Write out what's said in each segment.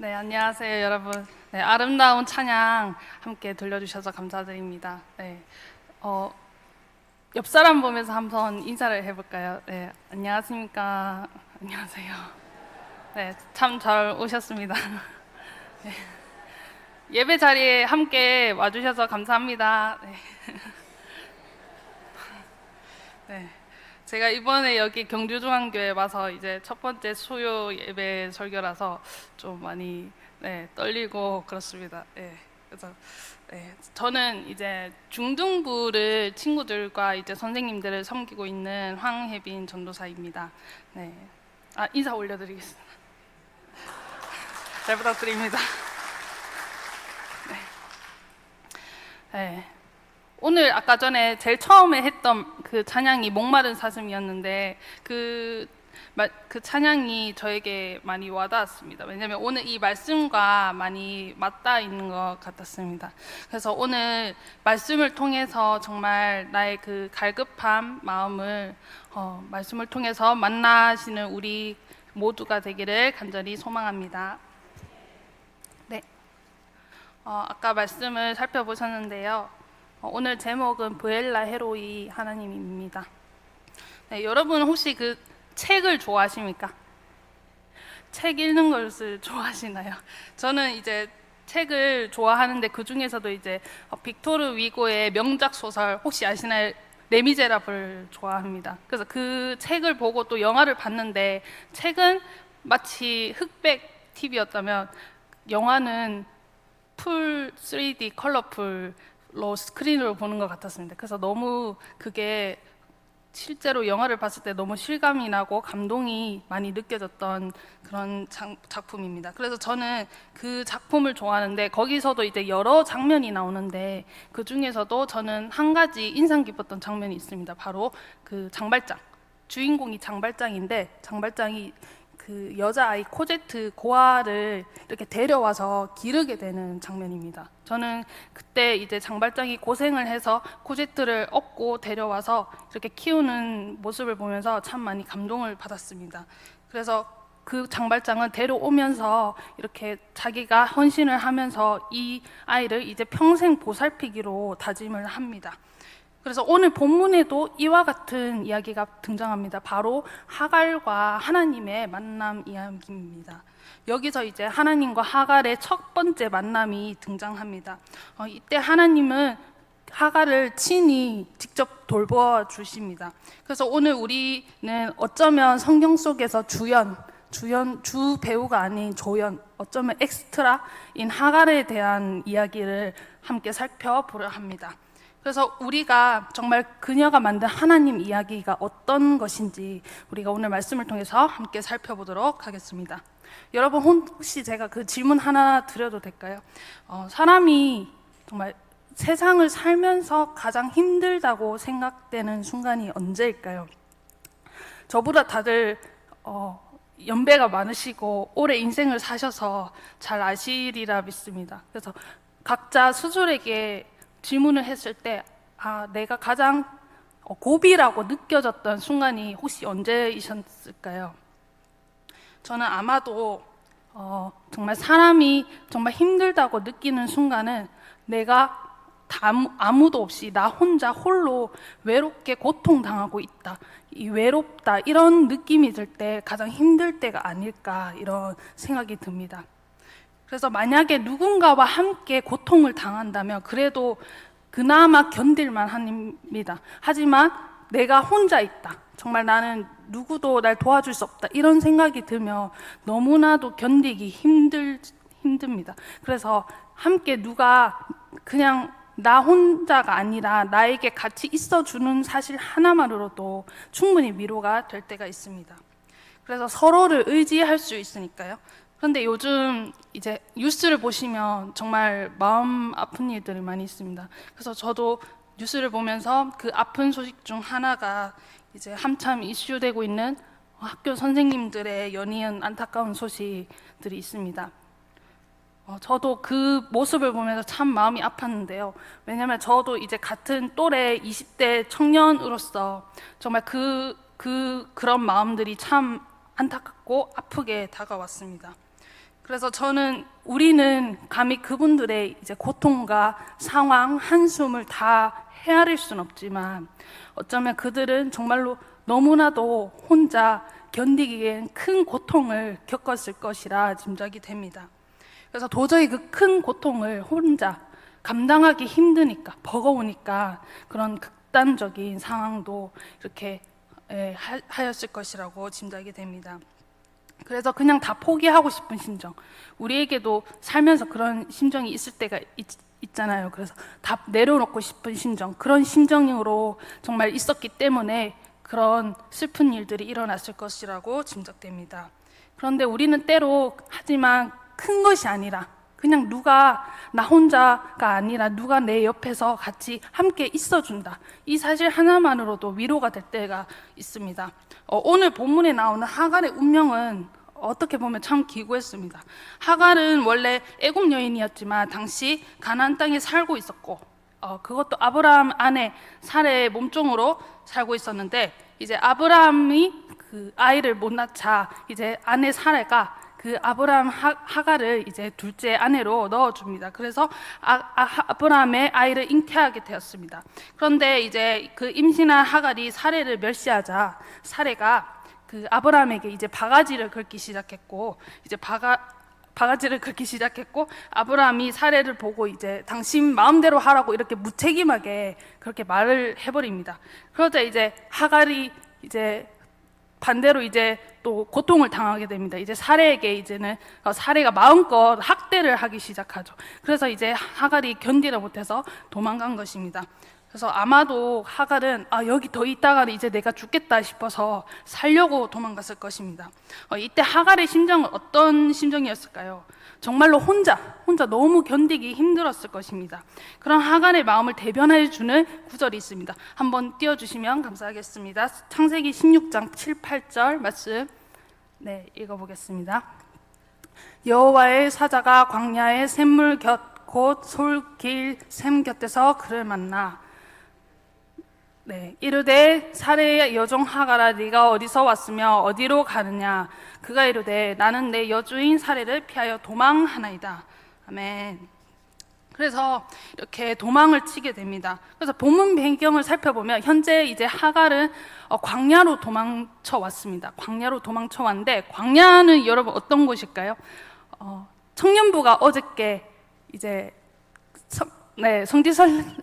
네, 안녕하세요, 여러분. 네, 아름다운 찬양 함께 들려주셔서 감사드립니다. 네, 어, 옆 사람 보면서 한번 인사를 해볼까요? 네, 안녕하십니까? 안녕하세요. 네, 참 잘 오셨습니다. 네, 예배 자리에 함께 와주셔서 감사합니다. 네, 네. 제가 이번에 여기 경주중앙교회 와서 이제 첫 번째 수요 예배 설교라서 좀 많이 떨리고 그렇습니다. 그래서 저는 이제 중등부를 친구들과 이제 선생님들을 섬기고 있는 황혜빈 전도사입니다. 네. 인사 올려드리겠습니다. 잘 부탁드립니다. 네. 오늘 아까 전에 제일 처음에 했던 그 찬양이 목마른 사슴이었는데 그 찬양이 저에게 많이 와닿았습니다. 왜냐하면 오늘 이 말씀과 많이 맞닿아 있는 것 같았습니다. 그래서 오늘 말씀을 통해서 정말 나의 그 갈급한 마음을 말씀을 통해서 만나시는 우리 모두가 되기를 간절히 소망합니다. 네, 아까 말씀을 살펴보셨는데요. 오늘 제목은 브엘라 헤로이 하나님입니다. 네, 여러분 혹시 그 책을 좋아하십니까? 책 읽는 것을 좋아하시나요? 저는 이제 책을 좋아하는데 그 중에서도 이제 빅토르 위고의 명작 소설 혹시 아시나요? 레미제라블을 좋아합니다. 그래서 그 책을 보고 또 영화를 봤는데 책은 마치 흑백 TV였다면 영화는 풀 3D 컬러풀로 스크린으로 보는 것 같았습니다. 그래서 너무 그게 실제로 영화를 봤을 때 너무 실감이 나고 감동이 많이 느껴졌던 그런 작품입니다. 그래서 저는 그 작품을 좋아하는데 거기서도 이제 여러 장면이 나오는데 그 중에서도 저는 한 가지 인상 깊었던 장면이 있습니다. 바로 그 장발장. 주인공이 장발장인데 장발장이 그 여자아이 코제트 고아를 이렇게 데려와서 기르게 되는 장면입니다. 저는 그때 이제 장발장이 고생을 해서 코제트를 얻고 데려와서 이렇게 키우는 모습을 보면서 참 많이 감동을 받았습니다. 그래서 그 장발장은 데려오면서 이렇게 자기가 헌신을 하면서 이 아이를 이제 평생 보살피기로 다짐을 합니다. 그래서 오늘 본문에도 이와 같은 이야기가 등장합니다. 바로 하갈과 하나님의 만남 이야기입니다. 여기서 이제 하나님과 하갈의 첫 번째 만남이 등장합니다. 이때 하나님은 하갈을 친히 직접 돌보아 주십니다. 그래서 오늘 우리는 어쩌면 성경 속에서 주 배우가 아닌 조연, 어쩌면 엑스트라인 하갈에 대한 이야기를 함께 살펴보려 합니다. 그래서 우리가 정말 그녀가 만든 하나님 이야기가 어떤 것인지 우리가 오늘 말씀을 통해서 함께 살펴보도록 하겠습니다. 여러분 혹시 제가 그 질문 하나 드려도 될까요? 사람이 정말 세상을 살면서 가장 힘들다고 생각되는 순간이 언제일까요? 저보다 다들 연배가 많으시고 오래 인생을 사셔서 잘 아시리라 믿습니다. 그래서 각자 스스로에게 질문을 했을 때 내가 가장 고비라고 느껴졌던 순간이 혹시 언제이셨을까요? 저는 아마도 정말 사람이 정말 힘들다고 느끼는 순간은 내가 아무도 없이 나 혼자 홀로 외롭게 고통당하고 있다, 이 외롭다 이런 느낌이 들 때 가장 힘들 때가 아닐까 이런 생각이 듭니다. 그래서 만약에 누군가와 함께 고통을 당한다면 그래도 그나마 견딜만 합니다. 하지만 내가 혼자 있다, 정말 나는 누구도 날 도와줄 수 없다 이런 생각이 들면 너무나도 견디기 힘듭니다. 그래서 함께 누가 그냥 나 혼자가 아니라 나에게 같이 있어주는 사실 하나만으로도 충분히 위로가 될 때가 있습니다. 그래서 서로를 의지할 수 있으니까요. 그런데 요즘 이제 뉴스를 보시면 정말 마음 아픈 일들이 많이 있습니다. 그래서 저도 뉴스를 보면서 그 아픈 소식 중 하나가 이제 한참 이슈되고 있는 학교 선생님들의 연이은 안타까운 소식들이 있습니다. 저도 그 모습을 보면서 참 마음이 아팠는데요. 왜냐하면 저도 이제 같은 또래 20대 청년으로서 정말 그런 마음들이 참 안타깝고 아프게 다가왔습니다. 그래서 우리는 감히 그분들의 이제 고통과 상황, 한숨을 다 헤아릴 수는 없지만 어쩌면 그들은 정말로 너무나도 혼자 견디기엔 큰 고통을 겪었을 것이라 짐작이 됩니다. 그래서 도저히 그 큰 고통을 혼자 감당하기 힘드니까, 버거우니까 그런 극단적인 상황도 이렇게 하였을 것이라고 짐작이 됩니다. 그래서 그냥 다 포기하고 싶은 심정, 우리에게도 살면서 그런 심정이 있을 때가 있잖아요. 그래서 다 내려놓고 싶은 심정, 그런 심정으로 정말 있었기 때문에 그런 슬픈 일들이 일어났을 것이라고 짐작됩니다. 그런데 우리는 때로 하지만 큰 것이 아니라 그냥 누가 나 혼자가 아니라 누가 내 옆에서 같이 함께 있어준다, 이 사실 하나만으로도 위로가 될 때가 있습니다. 오늘 본문에 나오는 하갈의 운명은 어떻게 보면 참 기구했습니다. 하갈은 원래 애굽 여인이었지만 당시 가나안 땅에 살고 있었고 그것도 아브라함 아내 사레의 몸종으로 살고 있었는데, 이제 아브라함이 그 아이를 못 낳자 이제 아내 사레가 그 아브라함 하갈을 이제 둘째 아내로 넣어줍니다. 그래서 아브라함의 아이를 잉태하게 되었습니다. 그런데 이제 그 임신한 하갈이 사레를 멸시하자 사레가 그 아브라함에게 이제 바가지를 긁기 시작했고, 이제 바가지를 긁기 시작했고, 아브라함이 사레를 보고 이제 당신 마음대로 하라고 이렇게 무책임하게 그렇게 말을 해버립니다. 그러자 이제 하갈이 이제 반대로 이제 또 고통을 당하게 됩니다. 이제 사레에게 이제는 사레가 마음껏 학대를 하기 시작하죠. 그래서 이제 하갈이 견디다 못해서 도망간 것입니다. 그래서 아마도 하갈은 여기 더 있다가는 이제 내가 죽겠다 싶어서 살려고 도망갔을 것입니다. 이때 하갈의 심정은 어떤 심정이었을까요? 정말로 혼자 너무 견디기 힘들었을 것입니다. 그런 하갈의 마음을 대변해 주는 구절이 있습니다. 한번 띄워주시면 감사하겠습니다. 창세기 16장 7, 8절 말씀 읽어보겠습니다. 여호와의 사자가 광야의 샘물 곁 곧 솔길 샘 곁에서 그를 만나 이르되 사레의 여종 하갈아, 네가 어디서 왔으며 어디로 가느냐? 그가 이르되 나는 내 여주인 사레를 피하여 도망하나이다. 아멘. 그래서 이렇게 도망을 치게 됩니다. 그래서 본문 배경을 살펴보면 현재 이제 하갈은 광야로 도망쳐 왔습니다. 광야로 도망쳐 왔는데, 광야는 여러분 어떤 곳일까요? 청년부가 어저께 이제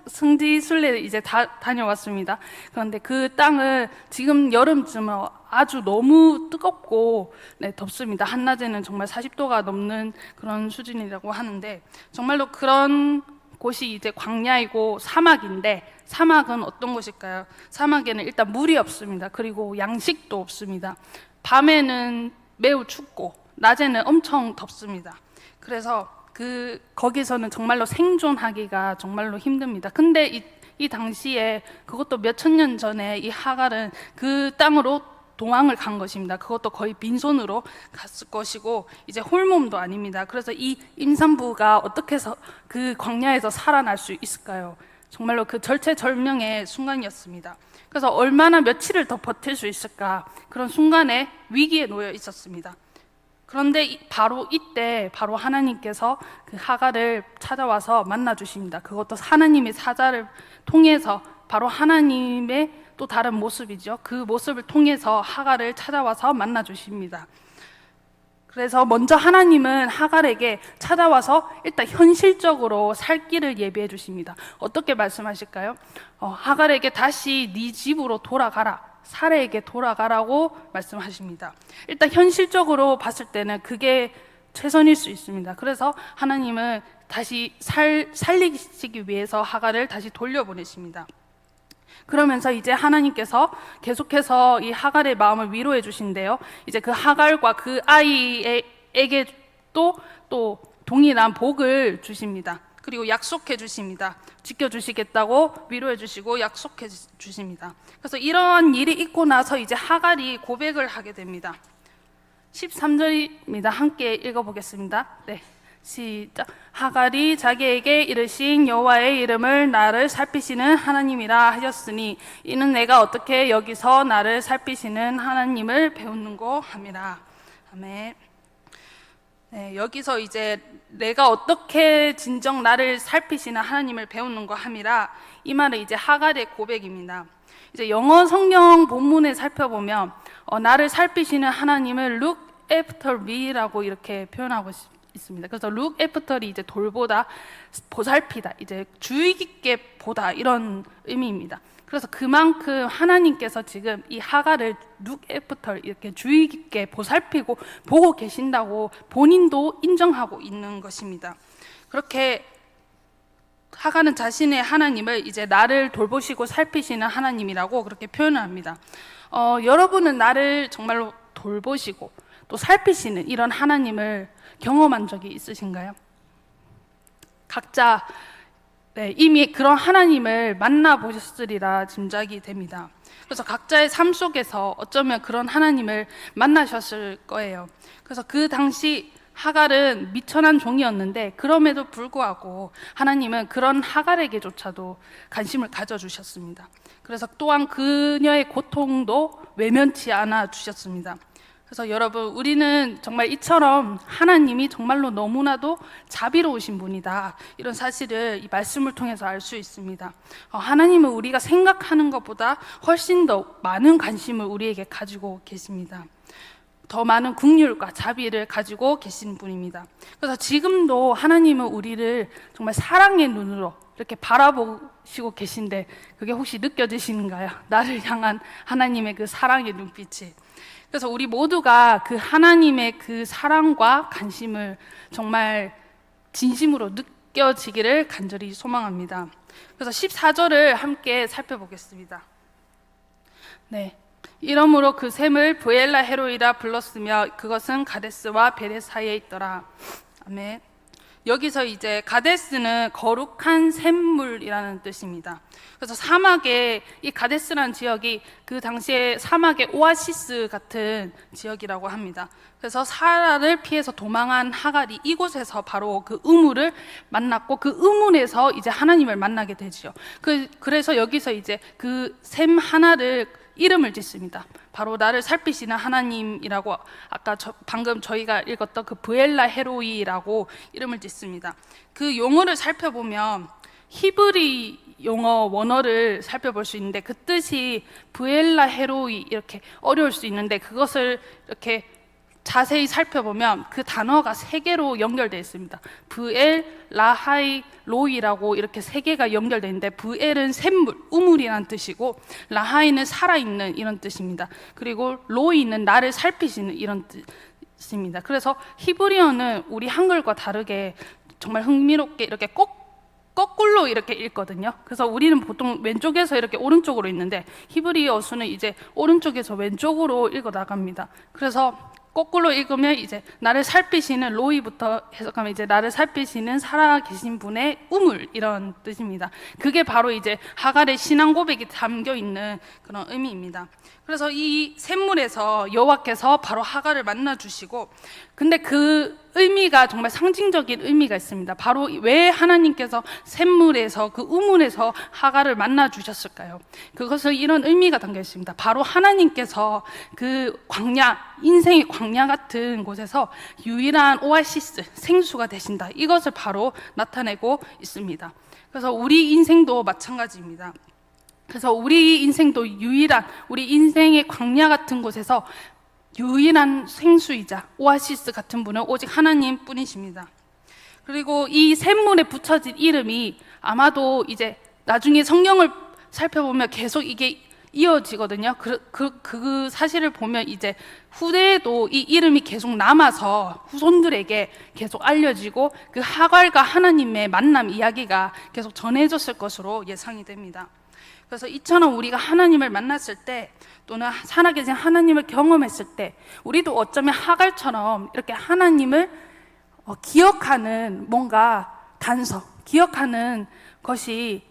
성지순례를 이제 다녀왔습니다. 그런데 그 땅은 지금 여름쯤은 아주 너무 뜨겁고 덥습니다. 한낮에는 정말 40도가 넘는 그런 수준이라고 하는데, 정말로 그런 곳이 이제 광야이고 사막인데, 사막은 어떤 곳일까요? 사막에는 일단 물이 없습니다. 그리고 양식도 없습니다. 밤에는 매우 춥고 낮에는 엄청 덥습니다. 그래서 거기서는 정말로 생존하기가 정말로 힘듭니다. 근데 이 당시에, 그것도 몇천 년 전에 이 하갈은 그 땅으로 도망을 간 것입니다. 그것도 거의 빈손으로 갔을 것이고 이제 홀몸도 아닙니다. 그래서 이 임산부가 어떻게 해서 그 광야에서 살아날 수 있을까요? 정말로 그 절체절명의 순간이었습니다. 그래서 얼마나 며칠을 더 버틸 수 있을까, 그런 순간에 위기에 놓여 있었습니다. 그런데 바로 이때 바로 하나님께서 그 하갈을 찾아와서 만나주십니다. 그것도 하나님의 사자를 통해서, 바로 하나님의 또 다른 모습이죠. 그 모습을 통해서 하갈을 찾아와서 만나주십니다. 그래서 먼저 하나님은 하갈에게 찾아와서 일단 현실적으로 살 길을 예비해 주십니다. 어떻게 말씀하실까요? 하갈에게 다시 네 집으로 돌아가라, 사레에게 돌아가라고 말씀하십니다. 일단 현실적으로 봤을 때는 그게 최선일 수 있습니다. 그래서 하나님은 다시 살리시기 위해서 하갈을 다시 돌려보내십니다. 그러면서 이제 하나님께서 계속해서 이 하갈의 마음을 위로해 주신대요. 이제 그 하갈과 그 아이에게 또 동일한 복을 주십니다. 그리고 약속해 주십니다. 지켜주시겠다고 위로해 주시고 약속해 주십니다. 그래서 이러한 일이 있고 나서 이제 하갈이 고백을 하게 됩니다. 13절입니다. 함께 읽어보겠습니다. 시작. 하갈이 자기에게 이르신 여호와의 이름을 나를 살피시는 하나님이라 하셨으니 이는 내가 어떻게 여기서 나를 살피시는 하나님을 배우는고 함이라. 아멘. 네, 여기서 이제 내가 어떻게 진정 나를 살피시는 하나님을 배우는 거 함이라, 이 말은 이제 하갈의 고백입니다. 이제 영어 성경 본문에 살펴보면 나를 살피시는 하나님을 look after me라고 이렇게 표현하고 있습니다. 그래서 look after이 이제 돌보다, 보살피다, 이제 주의 깊게 보다, 이런 의미입니다. 그래서 그만큼 하나님께서 지금 이 하갈을 look after, 이렇게 주의 깊게 보살피고 보고 계신다고 본인도 인정하고 있는 것입니다. 그렇게 하갈은 자신의 하나님을 이제 나를 돌보시고 살피시는 하나님이라고 그렇게 표현을 합니다. 여러분은 나를 정말로 돌보시고 또 살피시는 이런 하나님을 경험한 적이 있으신가요? 각자 이미 그런 하나님을 만나보셨으리라 짐작이 됩니다. 그래서 각자의 삶 속에서 어쩌면 그런 하나님을 만나셨을 거예요. 그래서 그 당시 하갈은 미천한 종이었는데 그럼에도 불구하고 하나님은 그런 하갈에게조차도 관심을 가져주셨습니다. 그래서 또한 그녀의 고통도 외면치 않아 주셨습니다. 그래서 여러분, 우리는 정말 이처럼 하나님이 정말로 너무나도 자비로우신 분이다, 이런 사실을 이 말씀을 통해서 알 수 있습니다. 하나님은 우리가 생각하는 것보다 훨씬 더 많은 관심을 우리에게 가지고 계십니다. 더 많은 긍휼과 자비를 가지고 계신 분입니다. 그래서 지금도 하나님은 우리를 정말 사랑의 눈으로 이렇게 바라보시고 계신데, 그게 혹시 느껴지시는가요? 나를 향한 하나님의 그 사랑의 눈빛이. 그래서 우리 모두가 그 하나님의 그 사랑과 관심을 정말 진심으로 느껴지기를 간절히 소망합니다. 그래서 14절을 함께 살펴보겠습니다. 네. 이러므로 그 샘을 브엘라 헤로이라 불렀으며 그것은 가데스와 베레 사이에 있더라. 아멘. 여기서 이제 가데스는 거룩한 샘물이라는 뜻입니다. 그래서 사막의 이 가데스라는 지역이 그 당시에 사막의 오아시스 같은 지역이라고 합니다. 그래서 사라를 피해서 도망한 하갈이 이곳에서 바로 그 우물을 만났고 그 우물에서 이제 하나님을 만나게 되죠. 그래서 여기서 이제 그 샘 하나를 이름을 짓습니다. 바로 나를 살피시는 하나님이라고, 아까 방금 저희가 읽었던 그 브엘라 헤로이라고 이름을 짓습니다. 그 용어를 살펴보면 히브리 용어 원어를 살펴볼 수 있는데, 그 뜻이 브엘라 헤로이, 이렇게 어려울 수 있는데 그것을 이렇게 자세히 살펴보면 그 단어가 3개로 연결되어 있습니다. 브엘, 라하이, 로이라고 이렇게 3개가 연결되어 있는데, 브엘은 샘물, 우물이라는 뜻이고, 라하이는 살아있는 이런 뜻입니다. 그리고 로이는 나를 살피시는 이런 뜻입니다. 그래서 히브리어는 우리 한글과 다르게 정말 흥미롭게 이렇게 거꾸로 이렇게 읽거든요. 그래서 우리는 보통 왼쪽에서 이렇게 오른쪽으로 읽는데, 히브리어 수는 이제 오른쪽에서 왼쪽으로 읽어 나갑니다. 그래서 거꾸로 읽으면 이제 나를 살피시는 로이부터 해석하면 이제 나를 살피시는 살아계신 분의 우물, 이런 뜻입니다. 그게 바로 이제 하갈의 신앙 고백이 담겨 있는 그런 의미입니다. 그래서 이 샘물에서 여호와께서 바로 하갈을 만나 주시고, 근데 그 의미가 정말 상징적인 의미가 있습니다. 바로 왜 하나님께서 샘물에서, 그 우물에서 하갈을 만나 주셨을까요? 그것은 이런 의미가 담겨 있습니다. 바로 하나님께서 그 광야, 인생의 광야 같은 곳에서 유일한 오아시스, 생수가 되신다, 이것을 바로 나타내고 있습니다. 그래서 우리 인생도 마찬가지입니다. 그래서 우리 인생도 유일한, 우리 인생의 광야 같은 곳에서 유일한 생수이자 오아시스 같은 분은 오직 하나님 뿐이십니다. 그리고 이 샘물에 붙여진 이름이 아마도 이제 나중에 성경을 살펴보면 계속 이게 이어지거든요. 그 사실을 보면 이제 후대에도 이 이름이 계속 남아서 후손들에게 계속 알려지고 그 하갈과 하나님의 만남 이야기가 계속 전해졌을 것으로 예상이 됩니다. 그래서 이처럼 우리가 하나님을 만났을 때, 또는 살아계신 하나님을 경험했을 때, 우리도 어쩌면 하갈처럼 이렇게 하나님을 기억하는 뭔가 단서, 기억하는 것이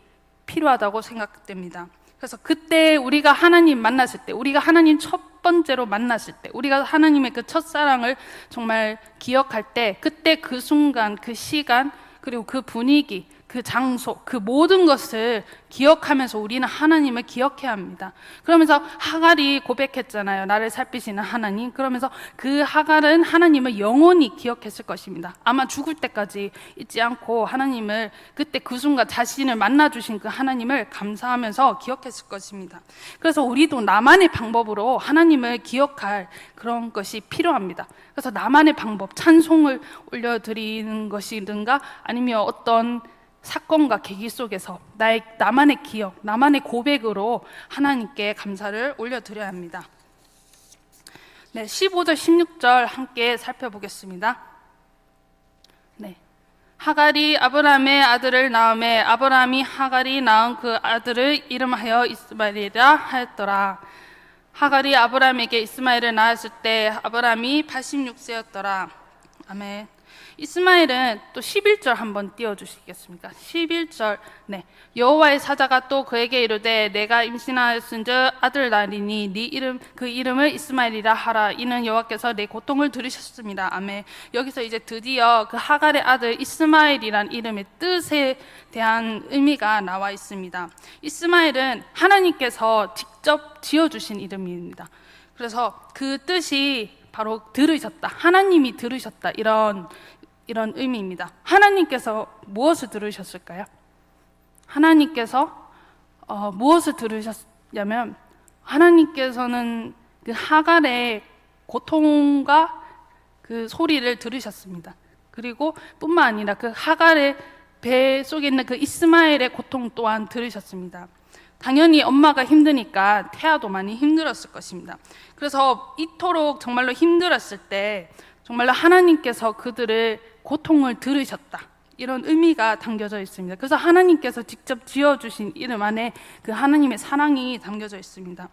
필요하다고 생각됩니다. 그래서 그때 우리가 하나님 만났을 때, 우리가 하나님 첫 번째로 만났을 때, 우리가 하나님의 그 첫사랑을 정말 기억할 때, 그때 그 순간, 그 시간, 그리고 그 분위기, 그 장소, 그 모든 것을 기억하면서 우리는 하나님을 기억해야 합니다. 그러면서 하갈이 고백했잖아요. 나를 살피시는 하나님. 그러면서 그 하갈은 하나님을 영원히 기억했을 것입니다. 아마 죽을 때까지 잊지 않고 하나님을, 그때 그 순간 자신을 만나주신 그 하나님을 감사하면서 기억했을 것입니다. 그래서 우리도 나만의 방법으로 하나님을 기억할 그런 것이 필요합니다. 그래서 나만의 방법, 찬송을 올려드리는 것이든가 아니면 어떤 사건과 계기 속에서 나만의 기억, 나만의 고백으로 하나님께 감사를 올려드려야 합니다. 네, 15절, 16절 함께 살펴보겠습니다. 네, 하갈이 아브람의 아들을 낳음에 아브람이 하갈이 낳은 그 아들을 이름하여 이스마엘이라 하였더라. 하갈이 아브람에게 이스마엘을 낳았을 때 아브람이 86세였더라. 아멘. 이스마엘은 또 11절 한번 띄워주시겠습니까? 11절. 네, 여호와의 사자가 또 그에게 이르되 내가 임신하였은즉 아들 낳으리니 그 이름을 이스마엘이라 하라. 이는 여호와께서 내 고통을 들으셨습니다. 아멘. 여기서 이제 드디어 그 하갈의 아들 이스마엘이란 이름의 뜻에 대한 의미가 나와 있습니다. 이스마엘은 하나님께서 직접 지어주신 이름입니다. 그래서 그 뜻이 바로 들으셨다, 하나님이 들으셨다, 이런 의미입니다. 하나님께서 무엇을 들으셨을까요? 하나님께서 무엇을 들으셨냐면 하나님께서는 그 하갈의 고통과 그 소리를 들으셨습니다. 그리고 뿐만 아니라 그 하갈의 배 속에 있는 그 이스마엘의 고통 또한 들으셨습니다. 당연히 엄마가 힘드니까 태아도 많이 힘들었을 것입니다. 그래서 이토록 정말로 힘들었을 때 정말로 하나님께서 그들의 고통을 들으셨다, 이런 의미가 담겨져 있습니다. 그래서 하나님께서 직접 지어주신 이름 안에 그 하나님의 사랑이 담겨져 있습니다.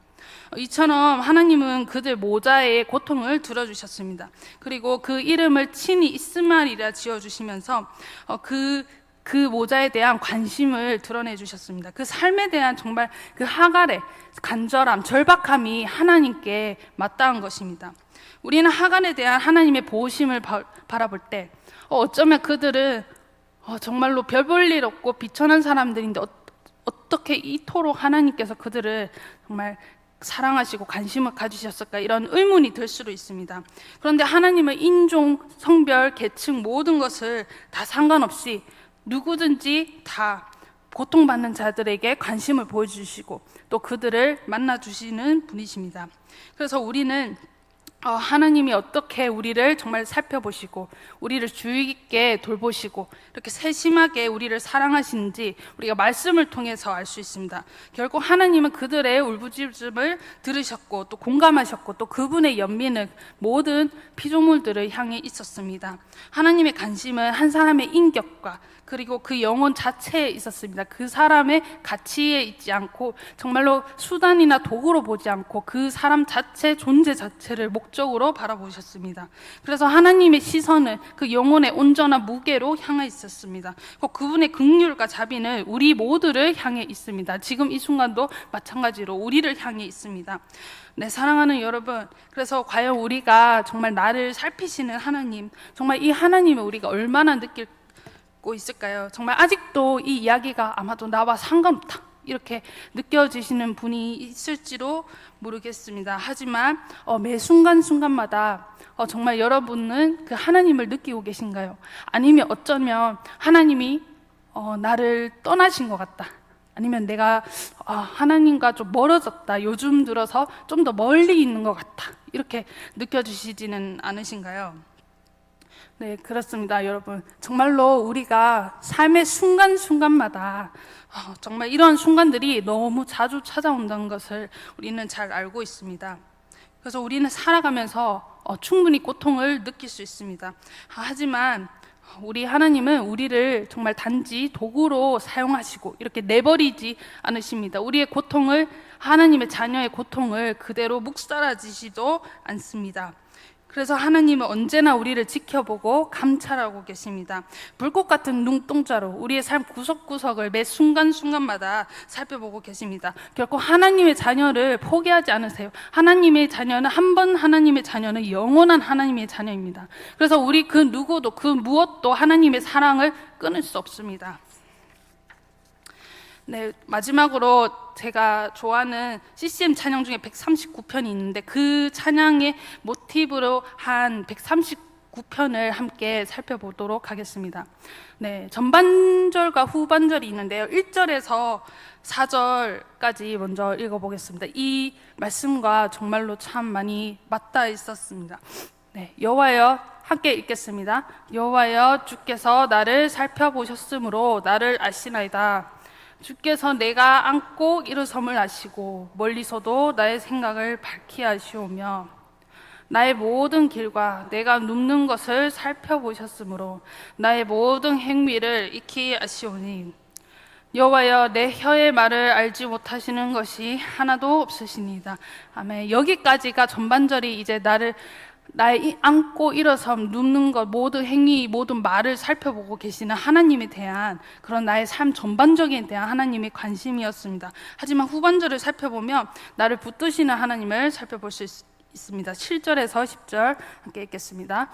이처럼 하나님은 그들 모자의 고통을 들어주셨습니다. 그리고 그 이름을 친히 이스마엘이라 지어주시면서 그 모자에 대한 관심을 드러내 주셨습니다. 그 삶에 대한 정말 그 하갈의 간절함, 절박함이 하나님께 마땅한 것입니다. 우리는 하갈에 대한 하나님의 보호심을 바라볼 때 어쩌면 그들은 정말로 별 볼 일 없고 비천한 사람들인데 어떻게 이토록 하나님께서 그들을 정말 사랑하시고 관심을 가지셨을까, 이런 의문이 들 수도 있습니다. 그런데 하나님은 인종, 성별, 계층 모든 것을 다 상관없이 누구든지 다 고통받는 자들에게 관심을 보여주시고 또 그들을 만나주시는 분이십니다. 그래서 우리는 하나님이 어떻게 우리를 정말 살펴보시고 우리를 주의 깊게 돌보시고 이렇게 세심하게 우리를 사랑하시는지 우리가 말씀을 통해서 알 수 있습니다. 결국 하나님은 그들의 울부짖음을 들으셨고 또 공감하셨고 또 그분의 연민은 모든 피조물들을 향해 있었습니다. 하나님의 관심은 한 사람의 인격과 그리고 그 영혼 자체에 있었습니다. 그 사람의 가치에 있지 않고 정말로 수단이나 도구로 보지 않고 그 사람 자체, 존재 자체를 목적으로 바라보셨습니다. 그래서 하나님의 시선은 그 영혼의 온전한 무게로 향해 있었습니다. 그분의 긍휼과 자비는 우리 모두를 향해 있습니다. 지금 이 순간도 마찬가지로 우리를 향해 있습니다. 네, 사랑하는 여러분, 그래서 과연 우리가 정말 나를 살피시는 하나님, 정말 이 하나님을 우리가 얼마나 느낄 있을까요? 정말 아직도 이 이야기가 아마도 나와 상관없다 이렇게 느껴지시는 분이 있을지도 모르겠습니다. 하지만 매 순간순간마다 정말 여러분은 그 하나님을 느끼고 계신가요? 아니면 어쩌면 하나님이 나를 떠나신 것 같다, 아니면 내가 하나님과 좀 멀어졌다, 요즘 들어서 좀 더 멀리 있는 것 같다, 이렇게 느껴지시지는 않으신가요? 네, 그렇습니다. 여러분, 정말로 우리가 삶의 순간순간마다 정말 이런 순간들이 너무 자주 찾아온다는 것을 우리는 잘 알고 있습니다. 그래서 우리는 살아가면서 충분히 고통을 느낄 수 있습니다. 하지만 우리 하나님은 우리를 정말 단지 도구로 사용하시고 이렇게 내버리지 않으십니다. 우리의 고통을, 하나님의 자녀의 고통을 그대로 묵살하지도 않습니다. 그래서 하나님은 언제나 우리를 지켜보고 감찰하고 계십니다. 불꽃 같은 눈동자로 우리의 삶 구석구석을 매 순간순간마다 살펴보고 계십니다. 결코 하나님의 자녀를 포기하지 않으세요. 하나님의 자녀는 하나님의 자녀는 영원한 하나님의 자녀입니다. 그래서 우리 그 누구도 그 무엇도 하나님의 사랑을 끊을 수 없습니다. 네, 마지막으로 제가 좋아하는 CCM 찬양 중에 139편이 있는데 그 찬양의 모티브로 한 139편을 함께 살펴보도록 하겠습니다. 네, 전반절과 후반절이 있는데요. 1절에서 4절까지 먼저 읽어보겠습니다. 이 말씀과 정말로 참 많이 맞닿아 있었습니다. 네, 여호와여, 함께 읽겠습니다. 여호와여, 주께서 나를 살펴보셨으므로 나를 아시나이다. 주께서 내가 앉고 일어섬을 아시고 멀리서도 나의 생각을 밝히 아시오며 나의 모든 길과 내가 눕는 것을 살펴보셨으므로 나의 모든 행위를 익히 아시오니 여호와여, 내 혀의 말을 알지 못하시는 것이 하나도 없으시니이다. 아멘. 여기까지가 전반절이 이제 나의 앉고 일어섬, 눕는 것, 모든 행위, 모든 말을 살펴보고 계시는 하나님에 대한 그런 나의 삶 전반적인 대한 하나님의 관심이었습니다. 하지만 후반절을 살펴보면 나를 붙드시는 하나님을 살펴볼 수 있습니다. 7절에서 10절 함께 읽겠습니다.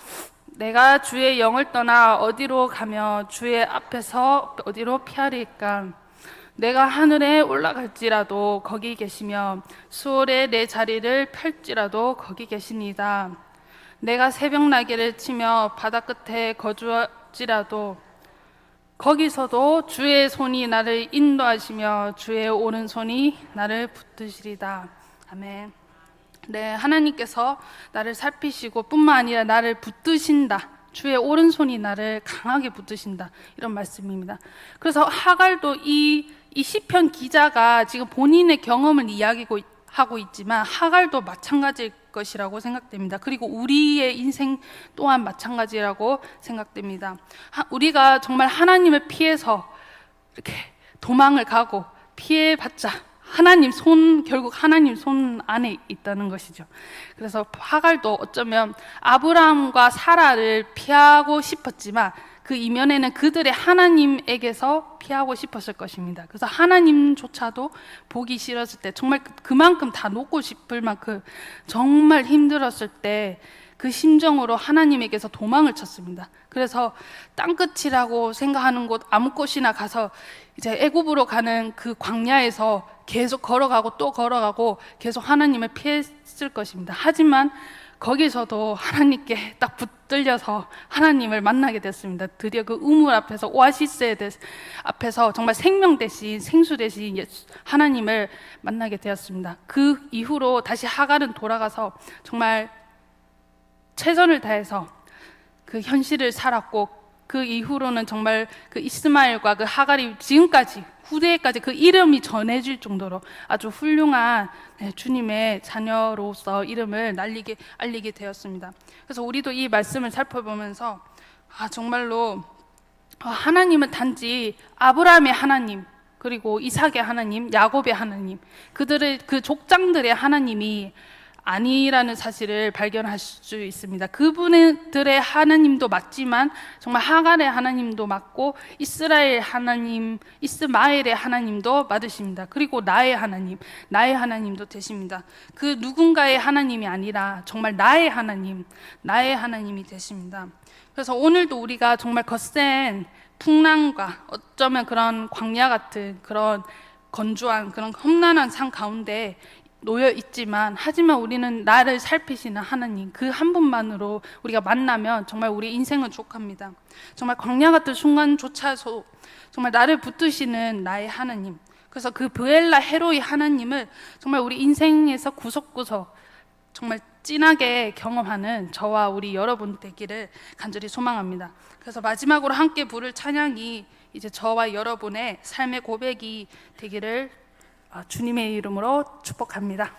내가 주의 영을 떠나 어디로 가며 주의 앞에서 어디로 피하리까? 내가 하늘에 올라갈지라도 거기 계시며 수월에 내 자리를 펼지라도 거기 계시니이다. 내가 새벽 날개를 치며 바다 끝에 거주할지라도 거기서도 주의 손이 나를 인도하시며 주의 오른손이 나를 붙드시리다. 아멘. 네, 하나님께서 나를 살피시고 뿐만 아니라 나를 붙드신다. 주의 오른손이 나를 강하게 붙드신다. 이런 말씀입니다. 그래서 하갈도 이 시편 기자가 지금 본인의 경험을 이야기하고 있지만 하갈도 마찬가지일 것이라고 생각됩니다. 그리고 우리의 인생 또한 마찬가지라고 생각됩니다. 우리가 정말 하나님을 피해서 이렇게 도망을 가고 피해봤자 결국 하나님 손 안에 있다는 것이죠. 그래서 하갈도 어쩌면 아브라함과 사라를 피하고 싶었지만 그 이면에는 그들의 하나님에게서 피하고 싶었을 것입니다. 그래서 하나님조차도 보기 싫었을 때, 정말 그만큼 다 놓고 싶을 만큼 정말 힘들었을 때 그 심정으로 하나님에게서 도망을 쳤습니다. 그래서 땅끝이라고 생각하는 곳 아무 곳이나 가서 이제 애굽으로 가는 그 광야에서 계속 걸어가고 또 걸어가고 계속 하나님을 피했을 것입니다. 하지만 거기서도 하나님께 딱 붙들려서 하나님을 만나게 됐습니다. 드디어 그 우물 앞에서, 오아시스 앞에서 정말 생명 대신, 생수 대신 하나님을 만나게 되었습니다. 그 이후로 다시 하갈은 돌아가서 정말 최선을 다해서 그 현실을 살았고, 그 이후로는 정말 그 이스마엘과 그 하갈이 지금까지 후대에까지 그 이름이 전해질 정도로 아주 훌륭한 주님의 자녀로서 이름을 알리게 되었습니다. 그래서 우리도 이 말씀을 살펴보면서 정말로 하나님은 단지 아브라함의 하나님, 그리고 이삭의 하나님, 야곱의 하나님, 그 족장들의 하나님이 아니라는 사실을 발견할 수 있습니다. 그분들의 하나님도 맞지만 정말 하갈의 하나님도 맞고 이스라엘 하나님, 이스마엘의 하나님도 맞으십니다. 그리고 나의 하나님도 되십니다. 그 누군가의 하나님이 아니라 정말 나의 하나님이 되십니다. 그래서 오늘도 우리가 정말 거센 풍랑과 어쩌면 그런 광야 같은 그런 건조한 그런 험난한 산 가운데 놓여 있지만, 하지만 우리는 나를 살피시는 하나님, 그 한 분만으로 우리가 만나면 정말 우리 인생은 족합니다. 정말 광야 같은 순간조차도 정말 나를 붙드시는 나의 하나님, 그래서 그 브엘라 헤로이 하나님을 정말 우리 인생에서 구석구석 정말 진하게 경험하는 저와 우리 여러분 되기를 간절히 소망합니다. 그래서 마지막으로 함께 부를 찬양이 이제 저와 여러분의 삶의 고백이 되기를 주님의 이름으로 축복합니다.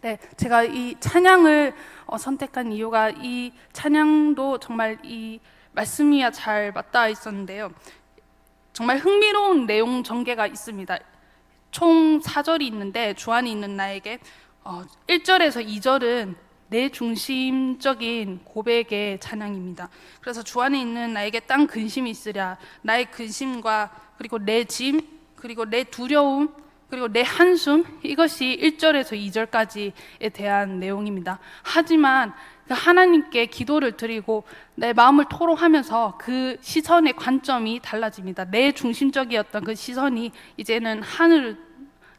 네, 제가 이 찬양을 선택한 이유가 이 찬양도 정말 이 말씀이야 잘 맞닿아 있었는데요. 정말 흥미로운 내용 전개가 있습니다. 총 4절이 있는데 주안이 있는 나에게 1절에서 2절은 내 중심적인 고백의 찬양입니다. 그래서 주안에 있는 나에게 땅 근심이 있으랴, 나의 근심과 그리고 내 짐, 그리고 내 두려움, 그리고 내 한숨, 이것이 1절에서 2절까지에 대한 내용입니다. 하지만 그 하나님께 기도를 드리고 내 마음을 토로하면서 그 시선의 관점이 달라집니다. 내 중심적이었던 그 시선이 이제는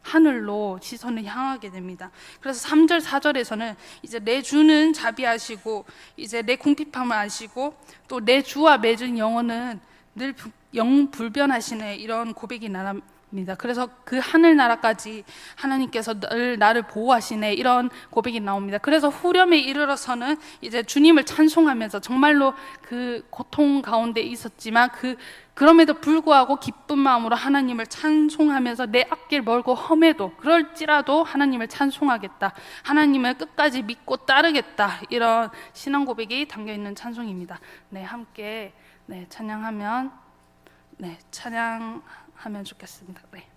하늘로 시선을 향하게 됩니다. 그래서 3절 4절에서는 이제 내 주는 자비하시고 이제 내 궁핍함을 아시고 또 내 주와 맺은 영혼은 늘 영불변하시네, 이런 고백이 나옵니다. 그래서 그 하늘나라까지 하나님께서 늘 나를 보호하시네, 이런 고백이 나옵니다. 그래서 후렴에 이르러서는 이제 주님을 찬송하면서 정말로 그 고통 가운데 있었지만 그럼에도 불구하고 기쁜 마음으로 하나님을 찬송하면서 내 앞길 멀고 험해도 그럴지라도 하나님을 찬송하겠다, 하나님을 끝까지 믿고 따르겠다, 이런 신앙 고백이 담겨 있는 찬송입니다. 네, 함께 찬양하면 좋겠습니다. 네.